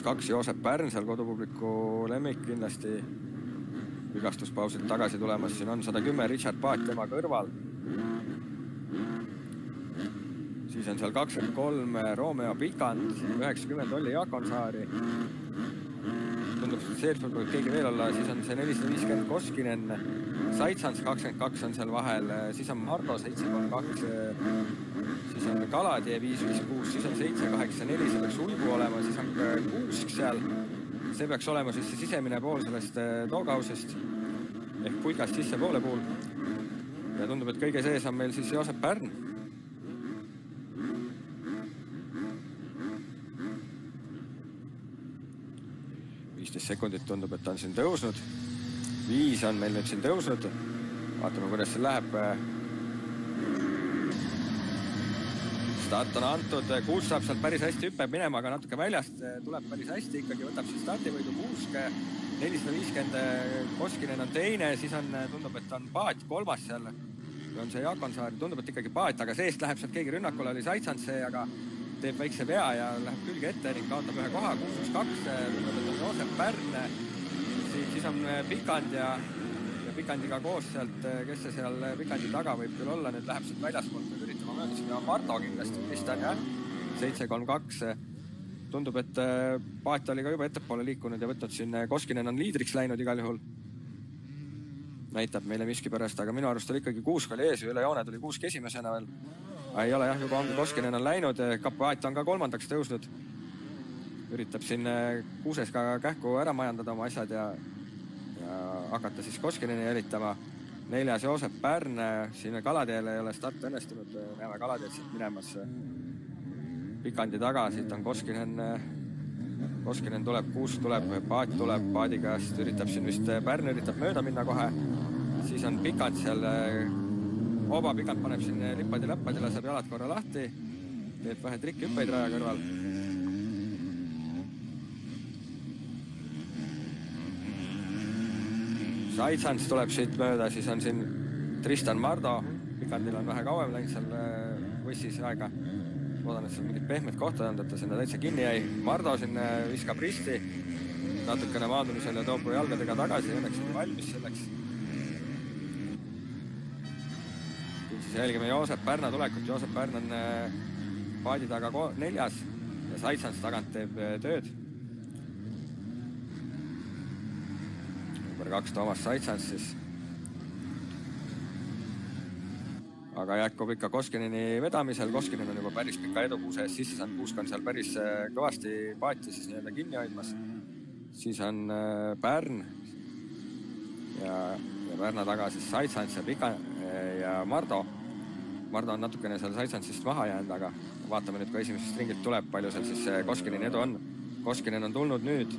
2 Joosep Pärn, seal kodupubliku lemmik kindlasti vigastuspausilt tagasi tulemas. Siin on 110 Richard Paat tema kõrval. Siis on seal 23 Romeo Pikand, 90 Olli Jaakonsaari. Tundub, et seetpoolt võib keegi veel olla. Siis on see 450 Koskinen, Saitsans 22 on seal vahel, siis on Mardo 732, siis on Kaladje 556, siis on 784, see peaks Ulgu olema, siis on Kuusk seal. See peaks olema siis see sisemine pool sellest toogausest ehk pulgast sisse poole puul. Ja tundub, et kõige sees on meil siis Joosep Pärn. 15 sekundit tundub, et on siin tõusnud. 5 on meil nüüd siin tõusnud. Vaatame, kuidas see läheb. Start on antud. Kuusk saab sealt päris hästi hüppeb minema, aga natuke väljast tuleb päris hästi. Ikkagi võtab see startivõidu Kuusk. 450 Koskinen on teine. Siis on, tundub, et on Paat kolmas seal. On see Jaakonsaar. Tundub, et ikkagi Paat, aga seest läheb sealt keegi rünnakule. Oli Saitsans see, aga teeb väikse vea ja läheb külge ette ning kaotab ühe koha. 6-2. Tundub, et on Joosep Pärn. Siis on Pikand ja Pikandiga koos sealt, kes see seal Pikandi taga võib küll olla, nüüd läheb sealt väljaspoolt nüüd üritama mööda. Ja Marto kindlasti Kristjan, jah. 7-3-2. Tundub, et Paat oli ka juba ettepoole liikunud ja võtnud siin. Koskinen on liidriks läinud igal juhul. Näitab meile miski pärast, aga minu arust oli ikkagi Kuusk oli ees ja üle joone tuli Kuusk esimesena veel. Ei ole jah, juba ongi Koskinen on läinud. Paat on ka kolmandaks tõusnud. Üritab siin Kuuses ka kähku ära majandada oma asjad ja hakata siis Koskineni jälitama. 4. Joosep Pärn, siin Kaladjel ei ole start õnnestunud, näeme Kaladjel siit minemas Pikandi taga, siit on Koskinen tuleb, Kuusk tuleb, Paat tuleb, Paadi käest üritab siin vist Pärn üritab mööda minna kohe. Siis on Pikand seal, Oba Pikand paneb siin lippadi läppadi, laseb jalad korra lahti, teeb vähe trikkihüppeid raja kõrval. Saitsans tuleb siit mööda, siis on siin Tristan Mardo. Pikandil on vähe kauem läinud seal võssis aega. Loodan, et seal mingid pehmed kohtad on, et ta sinna täitsa kinni jäi. Mardo siin viskab risti natukene maandumisel ja toob jalgadega tagasi. Õnneks on valmis selleks. Siis jälgime Joosep Pärna tulekut. Joosep Pärn on Paadi taga 4. ja Saitsans tagant teeb tööd. Number 2 Toomas Saitsans siis. Aga jätkub ikka Koskineni vedamisel. Koskinen on juba päris pika edukuuse ees sisse saanud. Kuusk on seal päris kõvasti Paati siis nii-öelda kinni hoidmas. Siis on Pärn ja Pärna taga siis Saitsans ja Mardo. Mardo on natukene seal Saitsansist maha jäänud, aga vaatame nüüd, kui esimesest ringilt tuleb, palju seal siis Koskineni edu on. Koskinen on tulnud nüüd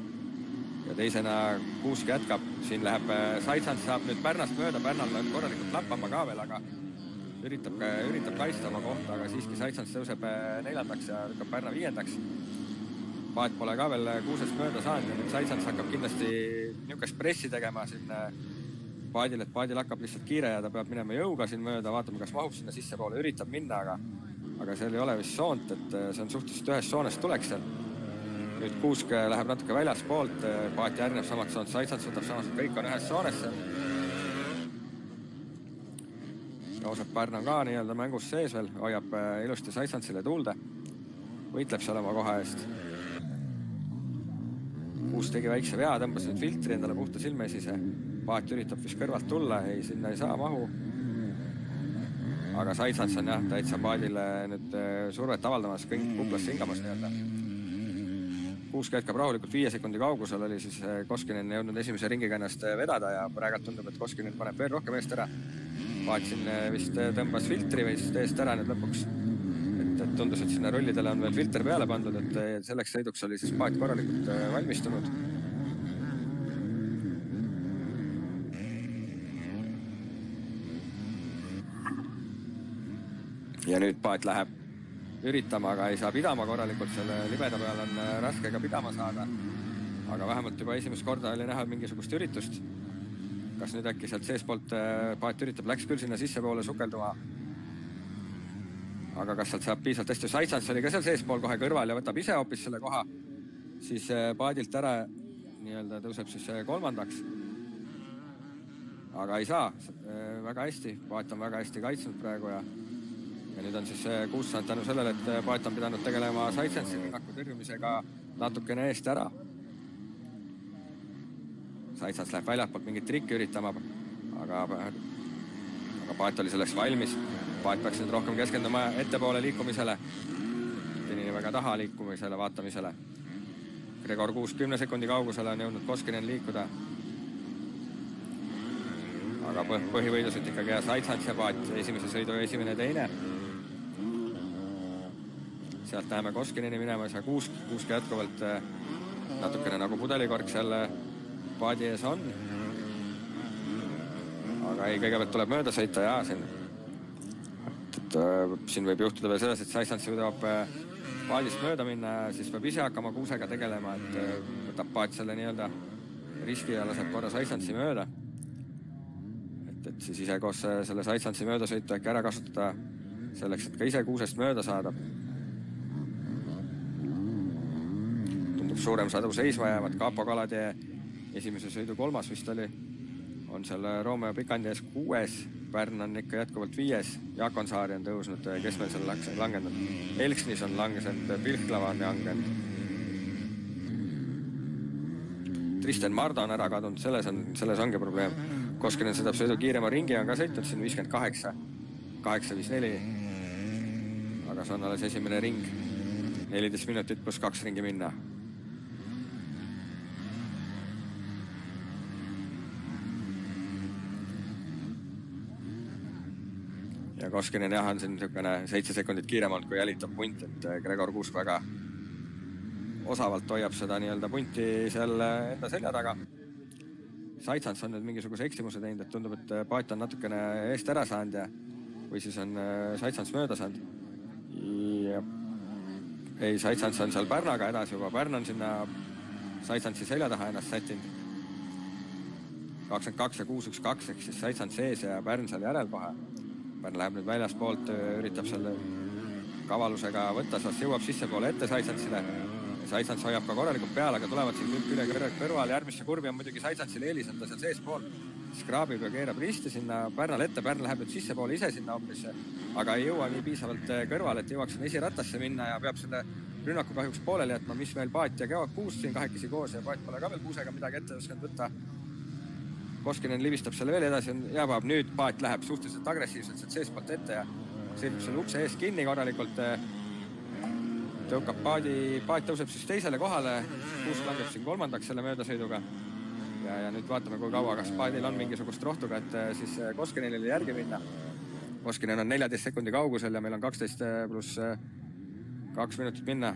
ja teisena Kuusk jätkab. Siin läheb Saitsans, saab nüüd Pärnast mööda. Pärnal on korralikult lappama ka veel, aga üritab kaitsta oma kohta, aga siiski Saitsans tõuseb 4. ja lükkab Pärna 5. Paat pole ka veel Kuusest mööda saanud ja nüüd Saitsans hakkab kindlasti niukest pressi tegema siin Paadil, et Paadil hakkab lihtsalt kiire ja ta peab minema jõuga siin mööda. Vaatame, kas mahub sinna sisse poole, üritab minna, aga seal ei ole vist soont, et see on suhteliselt ühest soonest tuleks seal. Nüüd Kuusk läheb natuke väljaspoolt, Paat järgneb samad soont, Saitsans võtab samast, kõik on ühes soones seal. Joosep Pärn on ka nii-öelda mängus sees veel, hoiab ilusti Saitsansile tuulde, võitleb seal oma koha eest. Kuusk tegi väikse vea, tõmbas nüüd filtri endale puhta silmesise. Paat üritab vist kõrvalt tulla, ei, sinna ei saa mahu. Aga Saitsans on jah, täitsa Paadile nüüd survet avaldamas, kõik kuklasse hingamas nii-öelda. Kuusk jätkab rahulikult 5 sekundi kaugusel, oli siis Koskinen jõudnud esimese ringiga ennast vedada ja praegalt tundub, et Koskinen paneb veel rohkem eest ära. Paat siin vist tõmbas filtri või siis eest ära nüüd lõpuks. Et tundus, et sinna rullidele on veel filter peale pandud, et selleks sõiduks oli siis Paat korralikult valmistunud. Ja nüüd Paat läheb üritama, aga ei saa pidama korralikult. Selle libeda peal on raske ka pidama saada. Aga vähemalt juba esimest korda oli näha mingisugust üritust. Kas nüüd äkki sealt seespoolt Paat üritab, läks küll sinna sissepoole sukelduma. Aga kas sealt saab piisavalt hästi? Saitsans oli ka seal seespool kohe kõrval ja võtab ise hoopis selle koha. siis paadilt ära nii-öelda tõuseb siis kolmandaks. Aga ei saa väga hästi, paat on väga hästi kaitsnud praegu ja nüüd on siis Kuusk saanud tänu sellele, et paat on pidanud tegelema Saitsensi rünnaku tõrjumisega natukene eest ära. Saitsens läheb väljapoolt mingit trikki üritama, aga paat oli selleks valmis. Paat peaks nüüd rohkem keskenduma ettepoole liikumisele, nii väga taha liikumisele, vaatamisele. Gregor Kuusk 10 sekundi kaugusele on jõudnud Koskinen liikuda. Aga põhivõidused ikkagi ja Saitsens ja paat esimese sõidu esimene ja teine. Sealt näeme Koskineni minemas ja Kuusk jätkuvalt natukene nagu pudelikork selle paadi ees on. Aga ei, kõigepealt tuleb mööda sõita ja siin võib juhtuda veel selles, et Saitsens jõudab paadist mööda minna ja siis peab ise hakkama Kuusega tegelema, et võtab paat selle nii-öelda riski ja laseb korra Saitsensi mööda. Et siis ise koos selle Saitsensi möödasõitu äkki ära kasutada selleks, et ka ise Kuusest mööda saada. Tundub suurem sadu seisma jäävad. Kaapo Kaladje esimese sõidu 3. vist oli. On seal Romeo Pikandi ees 6. Pärn on ikka jätkuvalt 5. Jaakon Saari on tõusnud, kes meil seal langenud. Elksnis on langenud, Pilklava on langenud. Tristan Marda on ära kadunud, selles ongi probleem. Koskinen sõidab sõidu kiirema ringi, on ka sõitnud siin 58, 854. Aga see on alles esimene ring. 14 minutit pluss 2 ringi minna. Ja Koskinen on siin 7 sekundit kiirem olnud, kui jälitab punt, et Gregor Kuusk väga osavalt hoiab seda nii-öelda punti seal enda selja taga. Saitsens on nüüd mingisuguse eksimuse teinud, et tundub, et paat on natukene eest ära saanud või siis on Saitsens mööda saanud. Ei, Saitsens on seal Pärnaga edasi juba. Pärn on sinna Saitsensi selja taha ennast sättinud. 22 ja 6-1-2 ehk siis Saitsens ees ja Pärn seal järelkohe. Pärn läheb nüüd väljaspoolt, üritab selle kavalusega võtta, sest jõuab sissepoole ette Saitsensile. Saitsens hoiab ka korralikult peal, aga tulevad siin kõik üle kõrval. Järgmisse kurvi on muidugi Saitsensile eelis, on ta seal seespool. Skraabib ja keerab risti sinna Pärnale ette. Pärn läheb nüüd sissepoole ise sinna hoopis, aga ei jõua nii piisavalt kõrval, et jõuaks sinna esirattasse minna ja peab selle rünnaku kahjuks pooleli jätma, mis meil paat ja Kuusk siin kahekesi koos ja paat pole ka veel Kuusega midagi ette osanud võtta. Koskinen libistab selle veel edasi, jääb nüüd paat läheb suhteliselt agressiivselt sealt seespoolt ette ja sõidab selle ukse ees kinni korralikult. Tõukab paat tõuseb siis teisele kohale, Kuusk langeb siin 3. selle möödasõiduga ja nüüd vaatame, kui kaua, kas paadil on mingisugust rohtuga, et siis Koskinenile järgi minna. Koskinen on 14 sekundi kaugusel ja meil on 12 pluss 2 minutit minna.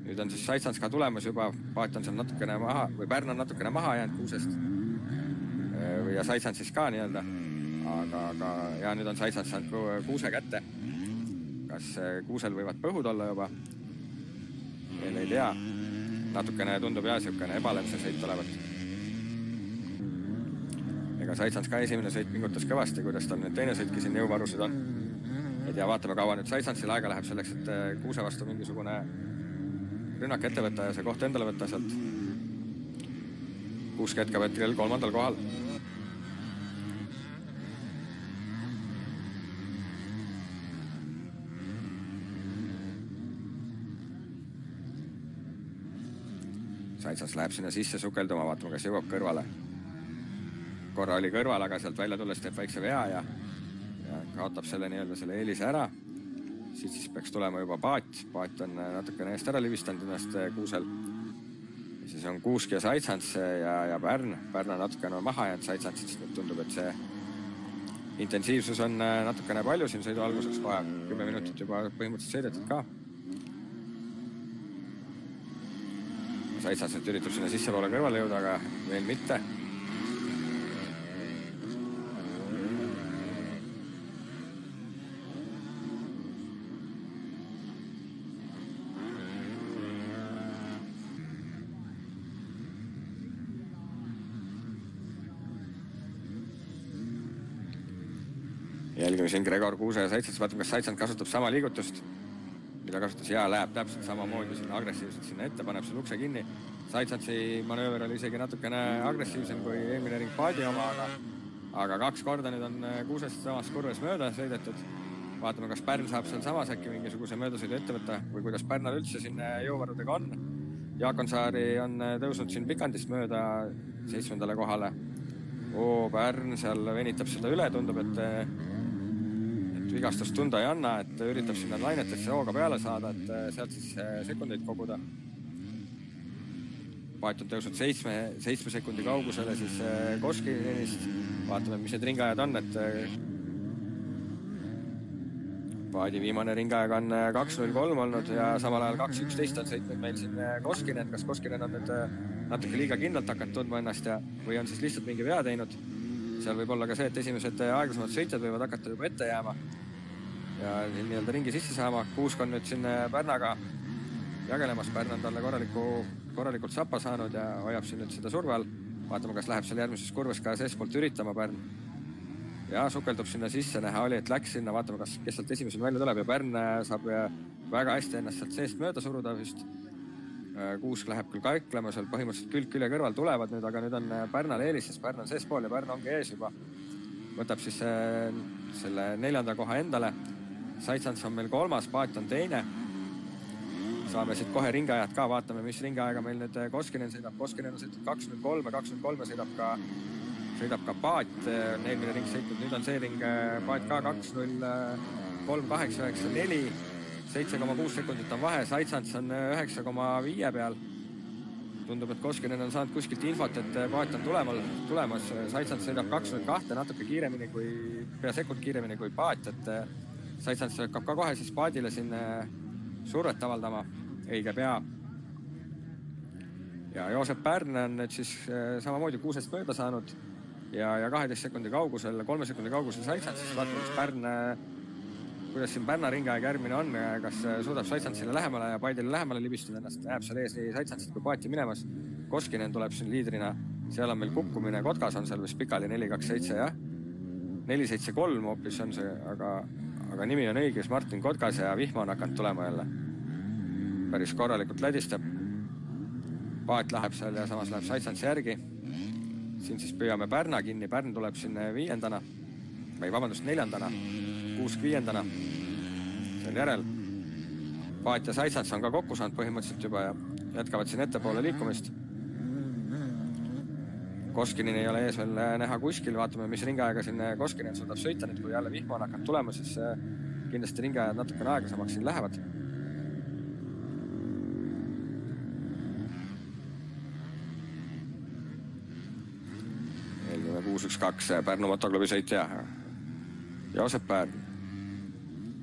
Nüüd on siis Saitsens ka tulemas juba, paat on seal natukene maha või Pärn on natukene maha jäänud Kuusest ja Saitsens siis ka nii-öelda, aga ja nüüd on Saitsens saanud Kuuse kätte. Kas Kuusel võivad põhud olla juba? Veel ei tea. Natukene tundub siukene ebalev see sõit olevat. Ega Saitsens ka esimene sõit pingutas kõvasti, kuidas tal nüüd teine sõitki siin jõuvarusid on. Ei tea, vaatame kaua nüüd Saitsensil aega läheb selleks, et Kuuse vastu mingisugune rünnak ette võtta ja see koht endale võtta sealt. Kuusk jätkab hetkel 3. kohal. Saitsens läheb sinna sisse sukelduma, vaatame, kas jõuab kõrvale. Korra oli kõrval, aga sealt välja tulles teeb väikse vea ja kaotab selle nii-öelda selle eelise ära. Siis peaks tulema juba paat. Paat on natukene eest ära libistanud ennast Kuusel. Siis on Kuusk ja Saitsens ja Pärn. Pärn on natukene maha jäänud Saitsensist. Nüüd tundub, et see intensiivsus on natukene palju siin sõidu alguseks vaja. 10 minutit juba põhimõtteliselt sõidetud ka. Saitsens üritab sinna sissepoole kõrvale jõuda, aga veel mitte. Jälgime siin Gregor Kuuse ja Saitsens. Vaatame, kas Saitsens kasutab sama liigutust, mida ta kasutas ja läheb täpselt samamoodi sinna agressiivselt sinna ette, paneb selle ukse kinni. Saitsansi manööver oli isegi natukene agressiivsem kui eelmine ring paadi oma, aga 2 korda nüüd on kuusest samas kurves mööda sõidetud. Vaatame, kas Pärn saab seal samas äkki mingisuguse möödasõidu ette võtta või kuidas Pärnal üldse siin jõuvarudega on. Jaakonsaari on tõusnud siin pikandist mööda 7. kohale. Pärn seal venitab seda üle, tundub, et vigastust tunda ei anna, et üritab sinna lainetesse hooga peale saada, et sealt siis sekundeid koguda. Paat on tõusnud 7 sekundi kaugusele siis Koskinenist. Vaatame, mis need ringajad on, et Paadi viimane ringaeg on 2.03 olnud ja samal ajal 2.11 on sõitnud meil siin Koskinen. Kas Koskinen on nüüd natuke liiga kindlalt hakanud tundma ennast või on siis lihtsalt mingi vea teinud? Seal võib olla ka see, et esimesed aeglasemad sõitjad võivad hakata juba ette jääma ja nii-öelda ringi sisse saama. Kuusk on nüüd siin Pärnaga jagelemas. Pärn on talle korralikult sappa saanud ja hoiab siin nüüd seda surve all. Vaatame, kas läheb seal järgmises kurves ka seespoolt üritama Pärn. Ja sukeldub sinna sisse, näha oli, et läks sinna. Vaatame, kes sealt esimesel välja tuleb ja Pärn saab väga hästi ennast sealt seest mööda suruda vist. Kuusk läheb küll kaiklema, seal põhimõtteliselt külg külje kõrval tulevad nüüd, aga nüüd on Pärnal eelis, sest Pärn on seespool ja Pärn ongi ees juba. Võtab siis selle 4. koha endale. Saitsants on meil 3, Paat on 2. Saame siit kohe ringaajad ka, vaatame, mis ringaaega meil nüüd Koskinen sõidab. Koskinen on sõitnud 2.03 sõidab ka Paat, on eelmine ring sõitnud, nüüd on see ring Paat ka 2.03.894, 7,6 sekundit on vahe, Saitsants on 9,5 peal. Tundub, et Koskinen on saanud kuskilt infot, et Paat on tulemas. Saitsants sõidab 2.02, natuke kiiremini pea sekund kiiremini kui Paat, et Saitsants hakkab ka kohe siis Paadile siin survet avaldama õige pea. Ja Joosep Pärn on nüüd siis samamoodi kuusest mööda saanud ja 12 sekundi kaugusel, 3 sekundi kaugusel Saitsants, siis vaatame, kuidas siin Pärna ringaeg järgmine on, kas suudab Saitsantsile lähemale ja Paidile lähemale libistada ennast, jääb seal ees nii Saitsantsit kui Paati minemas. Koskinen tuleb siin liidrina, seal on meil kukkumine, Kotkas on seal vist pikali 4.27 jah, 4.73 hoopis on see, aga nimi on õiges, Martin Kotkas ja vihma on hakanud tulema jälle. Päris korralikult lädistab. Paat läheb seal ja samas läheb Saitsants järgi. Siin siis püüame Pärna kinni. Pärn tuleb siin 4. Kuusk 5. Seal järel. Paat ja Saitsants on ka kokku saanud põhimõtteliselt juba ja jätkavad siin ettepoole liikumist. Koskinen ei ole ees veel näha kuskil. Vaatame, mis ringaega siin Koskinen suudab sõita. Nüüd kui jälle vihma on hakanud tulema, siis kindlasti ringaajad natukene aeglasemaks siin lähevad. 612 Pärnu motoklubi sõitja Joosep Pärn,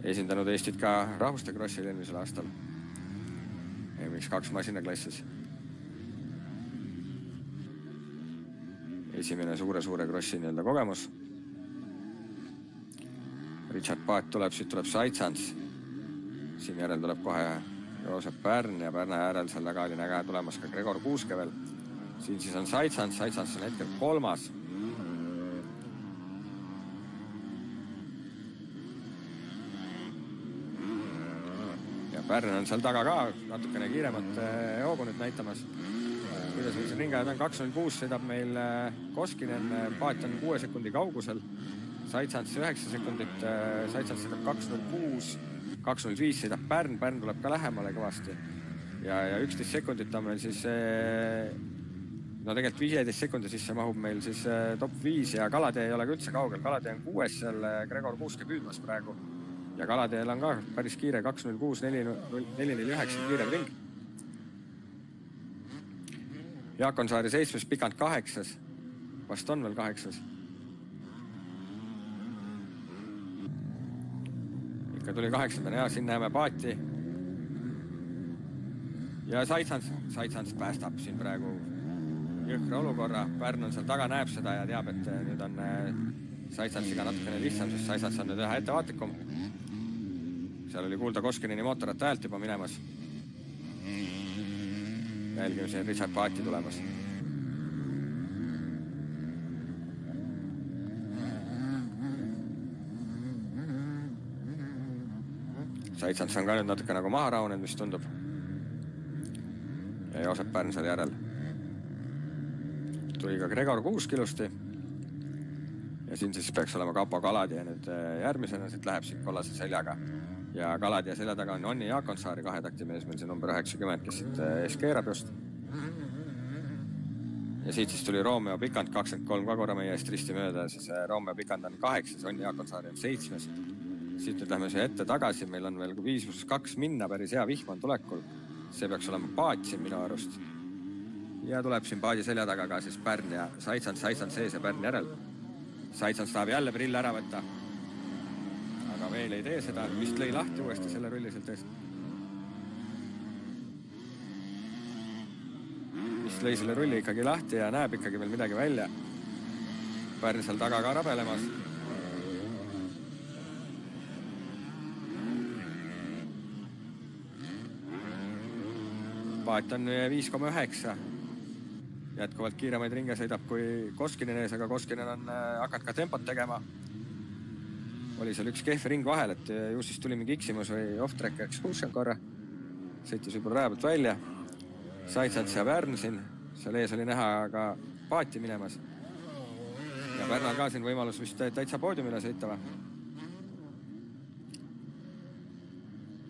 esindanud Eestit ka rahvuste krossil eelmisel aastal MX2 masinaklassis. Esimene suure krossi nii-öelda kogemus. Richard Paat tuleb, siit tuleb Saitsants. Siin järel tuleb kohe Joosep Pärn ja Pärna järel seal taga oli näga tulemas ka Gregor Kuuske veel. Siin siis on Saitsants on hetkel 3. Pärn on seal taga ka natukene kiiremat hoogu nüüd näitamas. Kuidas meil see ringajad on 2.06 sõidab meil Koskinen, Paat on 6 sekundi kaugusel, Saitsants 9 sekundit, Saitsants sõidab 2.06, 2.05 sõidab Pärn tuleb ka lähemale kõvasti ja 11 sekundit on meil siis, no tegelikult 15 sekundi sisse mahub meil siis top 5 ja Kalatee ei ole ka üldse kaugel, Kalatee on 6 seal Gregor Kuuske püüdmas praegu. Ja Kalateel on ka päris kiire 2.06, 4.49 kiirem ring. Jaakonsaari 7, pikant 8. Vast on veel 8. Ikka tuli 8. Ja siin näeme Paati. Ja Saitsants päästab siin praegu jõhkra olukorra. Pärn on seal taga, näeb seda ja teab, et nüüd on Saitsantsiga natukene lihtsam, sest Saitsants on nüüd ühe ettevaatlikum. Seal oli kuulda Koskineni mootorata häält juba minemas. Jälgime siin Richard Paati tulemas. Saitsants on ka nüüd natuke nagu maha raunenud, mis tundub. Ja Joosep Pärn seal järel. Tuli ka Gregor Kuusk ilusti. Ja siin siis peaks olema Kapo Kaladia nüüd järgmisena, siit läheb siit kollase seljaga. Ja Kaladia selja taga on Onni Jaakonsaari kahetaktimees, meil see number 90, kes siit ees keerab just. Ja siit siis tuli Romeo Pikant 23 ka korra meie eest risti mööda, siis Romeo Pikant on 8, Onni Jaakonsaari on 7. Siit nüüd lähme siia ette tagasi, meil on veel 5+2 minna, päris hea vihm on tulekul. See peaks olema paat siin minu arust. Ja tuleb siin paadi selja taga ka siis Pärn ja Saitsants sees ja Pärn järel. Saitsants tahab jälle prill ära võtta. Aga veel ei tee seda, vist lõi lahti uuesti selle rulli sealt eest. Vist lõi selle rulli ikkagi lahti ja näeb ikkagi veel midagi välja. Pärn seal taga ka rabelemas. Paat on 5,9. Jätkuvalt kiiremaid ringe sõidab kui Koskinen ees, aga Koskinen on hakanud ka tempot tegema. Oli seal üks kehv ring vahel, et ju siis tuli mingi iksimus või off-track exclusion korra. Sõitis võib-olla raja pealt välja. Saitsants ja Pärn siin. Seal ees oli näha ka paati minemas. Ja Pärnal ka siin võimalus vist täitsa poodiumile sõita või?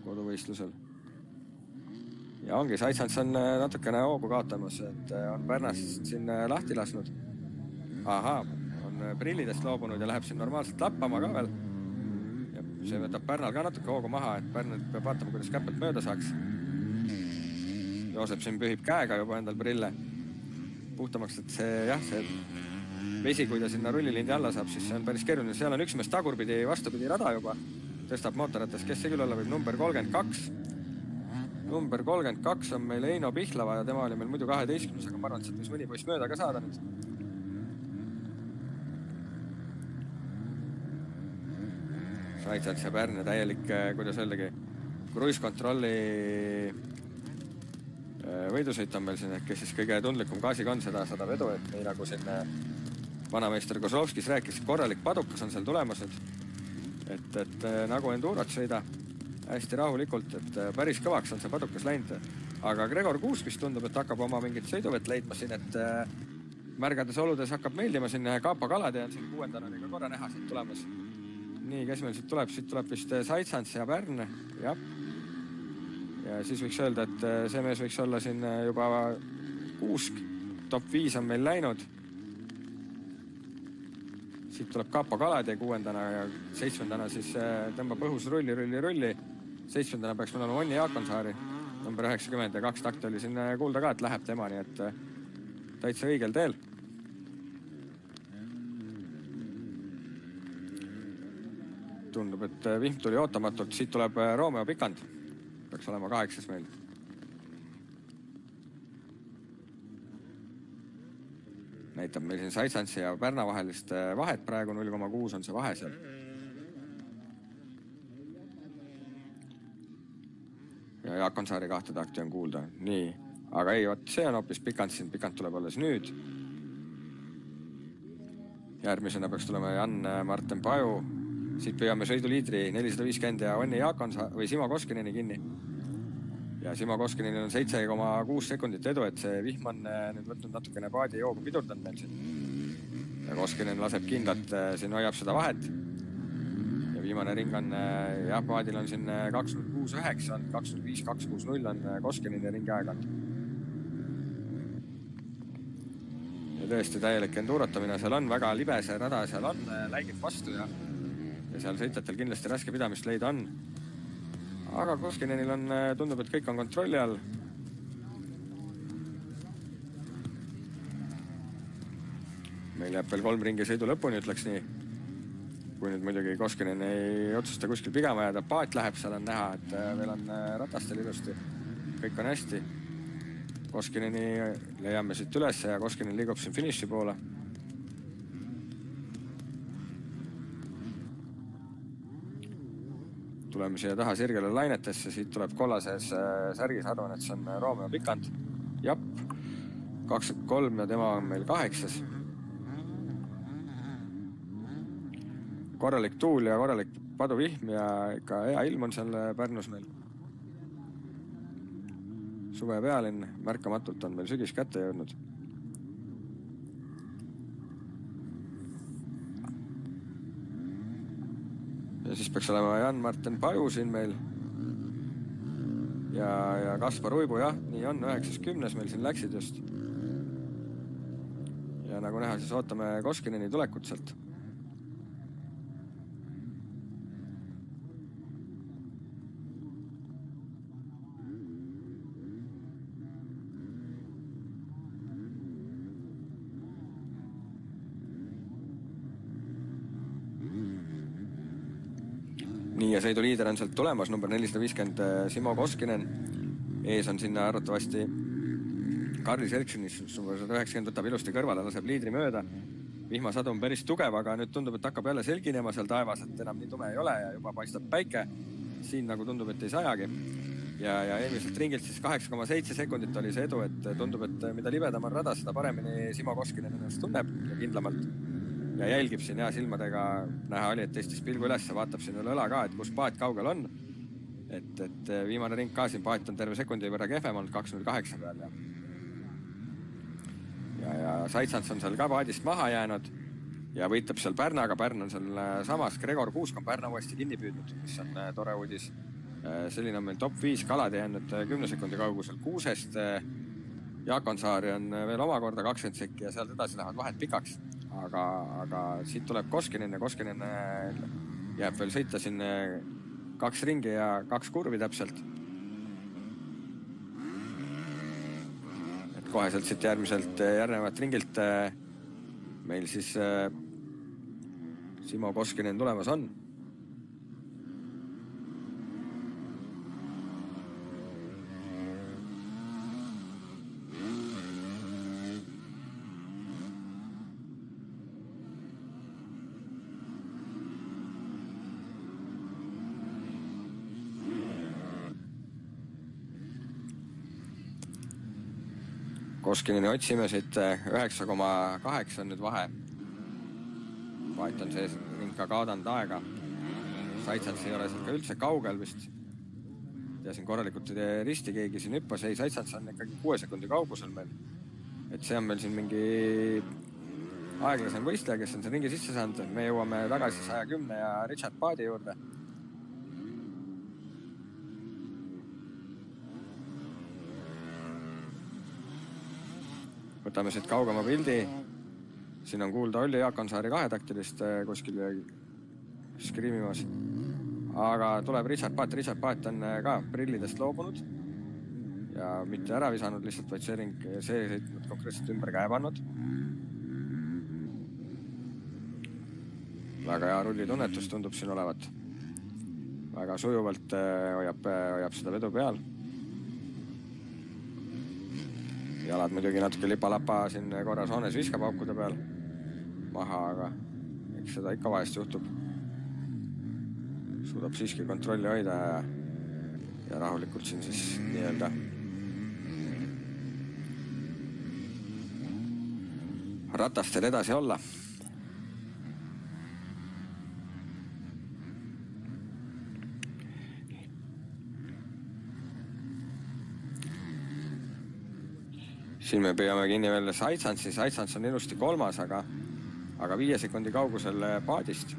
Koduvõistlusel. Ja ongi, Saitsants on natukene hoogu kaotamas, et on Pärnast siin lahti lasnud. Ahaa, on prillidest loobunud ja läheb siin normaalselt lappama ka veel. Ja see võtab Pärnal ka natuke hoogu maha, et Pärn peab vaatama, kuidas käpelt mööda saaks. Joosep siin pühib käega juba endal prille. Puhtamaks, et see vesi, kui ta sinna rullilindi alla saab, siis see on päris keeruline. Seal on üks mees tagurpidi, vastupidi rada juba. Tõstab mootorratas, kes see küll olla võib, number 32. Number 32 on meil Eino Pihlava ja tema oli meil muidu 12, aga ma arvan, et sealt võis mõni poiss mööda ka saada nüüd. Saitsants ja Pärn ja täielik, kuidas öeldagi, kruiskontrolli võidusõit on meil siin, kes siis kõige tundlikum gaasiga on, seda vedu, et nii nagu siin vanameister Kozlovskis rääkis, korralik padukas on seal tulemas nüüd, et nagu Endurot sõida hästi rahulikult, et päris kõvaks on see padukas läinud. Aga Gregor Kuusk vist tundub, et hakkab oma mingit sõiduvett leidma siin, et märgades oludes hakkab meeldima siin Kapo Kaladia on siin 6. ka korra näha siit tulemas. Nii, kes meil siit tuleb vist Saitsants ja Pärn. Ja siis võiks öelda, et see mees võiks olla siin juba Kuusk. Top 5 on meil läinud. Siit tuleb Kapo Kaladia 6. ja 7. siis tõmbab õhus rulli. 7. peaks meil olema Onni Jaakonsaari, number 90 ja 2 takti oli siin kuulda ka, et läheb tema, nii et täitsa õigel teel. Tundub, et vihm tuli ootamatult, siit tuleb Romeo Pikant, peaks olema 8 meil. Näitab meil siin Saitsantsi ja Pärna vahelist vahet, praegu 0,6 on see vahe seal. Ja Jaakonsaari 2 takti on kuulda. Nii, aga ei, see on hoopis Pikant siin, Pikant tuleb alles nüüd. Järgmisena peaks tulema Jan-Martin Paju. Siit püüame sõiduliidri 450 ja Onni Jaakonsaari või Simo Koskineni kinni. Ja Simo Koskineni on 7,6 sekundit edu, et see vihm on nüüd võtnud natukene paadi joogu pidurdanud meil siin. Ja Koskinen laseb kindlalt, siin hoiab seda vahet. Ja viimane ring on, paadil on siin 2.06.9, 2.05.2.60 on Koskineni ringi aega. Ja tõesti täielik endurotamine seal on, väga libe see rada seal on, läigib vastu ja seal sõitjatel kindlasti raske pidamist leida on. Aga Koskinenil on, tundub, et kõik on kontrolli all. Meil jääb veel 3 ringi sõidu lõpuni, ütleks nii. Kui nüüd muidugi Koskinen ei otsusta kuskil pigama jääda, paat läheb, seal on näha, et veel on ratastel ilusti. Kõik on hästi. Koskineni leiame siit üles ja Koskinen liigub siin finiši poole. Tuleme siia taha sirgele lainetesse, siit tuleb kollases särgis, arvan, et see on Romeo Pikant. Japp, 23 ja tema on meil 8. Korralik tuul ja korralik paduvihm ja ikka hea ilm on seal Pärnus meil. Suve pealinn, märkamatult on meil sügis kätte jõudnud. Ja siis peaks olema Jan-Martin Paju siin meil. Ja Kaspar Uibu, jah, nii on, 9.10 meil siin läksid just. Ja nagu näha, siis ootame Koskineni tulekut sealt. Nii ja sõiduliider on sealt tulemas, number 450 Simo Koskinen. Ees on sinna arvatavasti Karli Selksenis, number 190 võtab ilusti kõrvale, laseb liidri mööda. Vihmasadu on päris tugev, aga nüüd tundub, et hakkab jälle selginema seal taevas, et enam nii tume ei ole ja juba paistab päike. Siin nagu tundub, et ei sajagi. Ja eelmiselt ringilt siis 8,7 sekundit oli see edu, et tundub, et mida libedam on rada, seda paremini Simo Koskinen ennast tunneb ja kindlamalt. Ja jälgib siin hea silmadega, näha oli, et teistis pilgu üles, vaatab siin veel õla ka, et kus paat kaugel on. Et viimane ring ka siin paat on terve sekundi võrra kehvem olnud 2.08 peal. Ja Saitsants on seal ka paadist maha jäänud ja võitleb seal Pärnaga. Pärn on seal samas, Gregor Kuusk on Pärna uuesti kinni püüdnud, mis on tore uudis. Selline on meil top 5 kalad jäänud 10 sekundi kaugusel Kuusest. Jaakonsaari on veel omakorda 20 sekki ja sealt edasi lähevad vahed pikaks. Aga siit tuleb Koskinen ja Koskinen jääb veel sõita siin 2 ringi ja 2 kurvi täpselt. Et koheselt siit järgnevat ringilt meil siis Simo Koskinen tulemas on. Koskineni otsime siit 9,8 on nüüd vahe. Paat on sees ring ka kaadanud aega. Saitsants ei ole seal ka üldse kaugel vist. Ja siin korralikult risti keegi siin hüppas. Ei, Saitsants on ikkagi 6 sekundi kaugusel meil. Et see on meil siin mingi aeglasem võistleja, kes on see ringi sisse saanud. Me jõuame tagasi 110 ja Richard Paadi juurde. Võtame siit kaugema pildi. Siin on kuulda Olli Jaakonsaari 2-taktilist kuskil skriimimas. Aga tuleb Richard Paat. Richard Paat on ka prillidest loobunud ja mitte ära visanud lihtsalt, vaid see sõitnud konkreetselt ümber käe pannud. Väga hea rullitunnetus tundub siin olevat. Väga sujuvalt hoiab seda vedu peal. Jalad muidugi natuke lipalapa siin korras hoones viskab aukude peal maha, aga eks seda ikka vahest juhtub. Suudab siiski kontrolli hoida ja rahulikult siin siis nii-öelda ratastel edasi olla. Siin me peame kinni veel Saitsantsi. Saitsants on ilusti 3, aga 5 sekundi kaugusel paadist.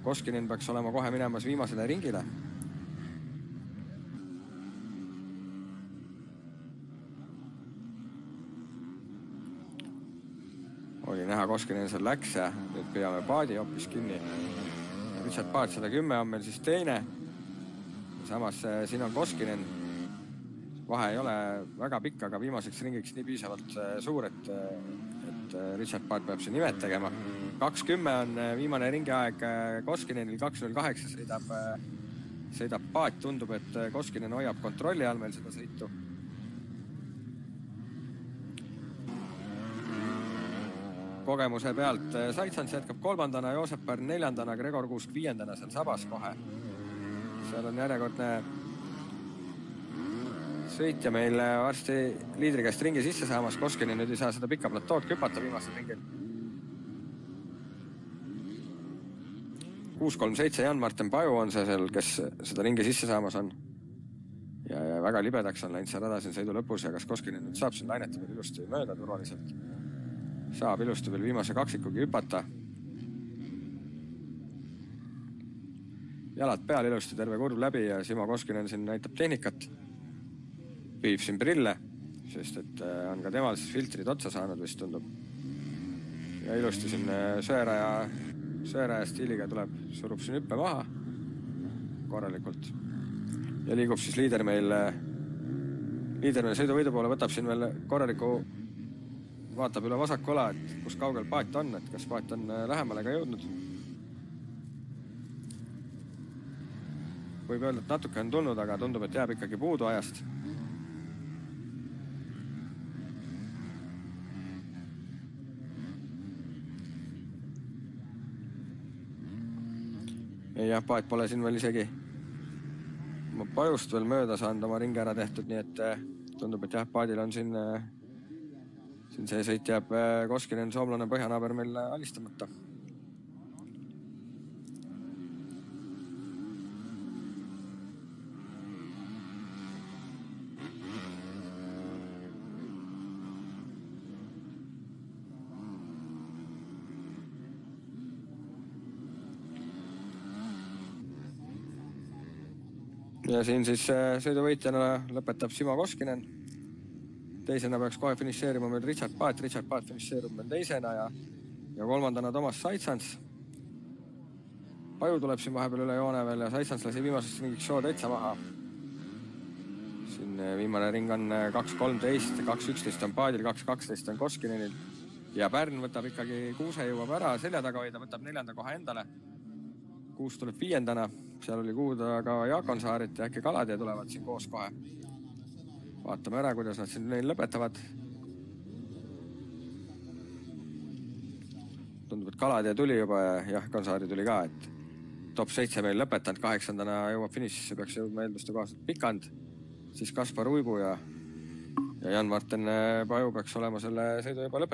Koskinen peaks olema kohe minemas viimasele ringile. Oli näha, Koskinen seal läks ja nüüd peame paadi hoopis kinni. Richard Paat 110 on meil siis teine. Samas siin on Koskinen. Vahe ei ole väga pikk, aga viimaseks ringiks nii piisavalt suur, et Richard Paat peab see nimed tegema. 2.10 on viimane ringi aeg Koskinenil, 2.08 sõidab Paat. Tundub, et Koskinen hoiab kontrolli all meil seda sõitu. Kogemuse pealt Saitsants jätkab 3. Joosep Pärn 4. Gregor Kuusk 5. seal sabas kohe. Seal on järjekordne sõitja meil varsti liidri käest ringi sisse saamas. Koskinen nüüd ei saa seda pikka platood küpata viimasel ringil. 637 Jan-Martin Paju on see seal, kes seda ringi sisse saamas on. Ja väga libedaks on läinud see rada siin sõidu lõpus ja kas Koskinen nüüd saab siin lainete veel ilusti mööda turvaliselt. Saab ilusti veel viimase kaksikugi hüpata. Jalad peal ilusti terve kurv läbi ja Simo Koskinen siin näitab tehnikat. Viib siin prille, sest et on ka temal siis filtrid otsa saanud, vist tundub. Ja ilusti siin sööraja stiiliga surub siin hüppe maha korralikult. Ja liigub siis liider meil sõiduvõidu poole, võtab siin veel korraliku, vaatab üle vasaku ola, et kus kaugel paat on, et kas paat on lähemale ka jõudnud. Võib öelda, et natuke on tulnud, aga tundub, et jääb ikkagi puudu ajast. Ja paat pole siin veel isegi Pajust veel mööda saanud oma ringi ära tehtud, nii et tundub, et jah, paadil on siin see sõit jääb Koskinen soomlane põhjanaaber meil alistamata. Ja siin siis sõiduvõitjana lõpetab Simo Koskinen. Teisena peaks kohe finišeerima meil Richard Paat finišeerub meil teisena ja kolmandana Toomas Saitsans. Paju tuleb siin vahepeal üle joone veel ja Saitsans lasi viimasest ringiks show täitsa maha. Siin viimane ring on 2.13, 2.11 on Paadil, 2.12 on Koskinenil. Ja Pärn võtab ikkagi Kuuse jõuab ära selja taga hoida, võtab 4. koha endale. Kuus tuleb 5. Seal oli kuuda ka Jaakon Saarit ja äkki Kalatee tulevad siin koos kohe. Vaatame ära, kuidas nad siin neil lõpetavad. Tundub, et Kalatee tuli juba ja Jaakon Saari tuli ka, et top 7 meil lõpetanud, 8. jõuab finišisse, peaks jõudma eelduste kohaselt Pikand, siis Kaspar Uibu ja Jan-Martin Paju peaks olema selle sõidu juba lõpetanud.